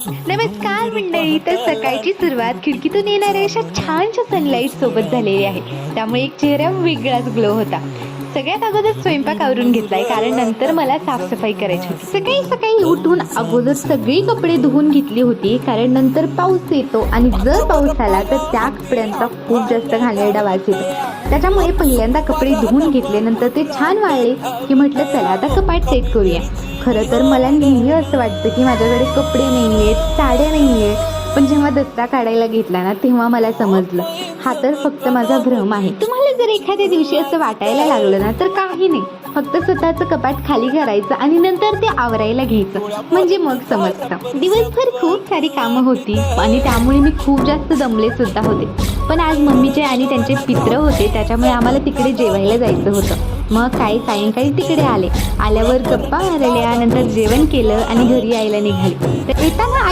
नमस्कार मंडळी. तर सकाळची सुरुवात खिडकीतून येणाऱ्या अशा छानशा सनलाईट सोबत झालेली आहे, त्यामुळे एक चेहरा वेगळाच ग्लो होता. सगळ्यात अगोदर स्वयंपाक आवरून घेतलाय, कारण नंतर मला साफसफाई करायची होती. सकाळी सकाळी उठून अगोदर सगळी कपडे धुवून घेतली होती, कारण नंतर पाऊस येतो आणि जर पाऊस आला तर त्या कपड्यांचा खूप जास्त घाणेरडा वास येतो. त्याच्यामुळे पहिल्यांदा कपडे धुवून घेतले, नंतर ते छान वाळले की म्हटलं चला आता कपाट सेट करूया. खरं तर मला नेहमी असं वाटतं की माझ्याकडे कपडे नाही आहेत, साड्या नाही आहेत, पण जेव्हा दसरा काढायला घेतला ना तेव्हा मला समजलं हा तर फक्त माझा भ्रम आहे. तुम्हाला जर एखाद्या दिवशी असं वाटायला लागलं ना तर काही नाही, फक्त स्वतःचं कपाट खाली करायचं आणि नंतर ते आवरायला घ्यायचं, म्हणजे मग समजतं. दिवसभर खूप सारी कामं होती आणि त्यामुळे मी खूप जास्त दमले सुद्धा होते. पण आज मम्मीचे आणि त्यांचे पित्र होते, त्याच्यामुळे आम्हाला तिकडे जेवायला जायचं होतं. मग काही सायंकाळी तिकडे आल्यावर गप्पा मारल्या, नंतर जेवण केलं आणि घरी यायला निघाले. तर येताना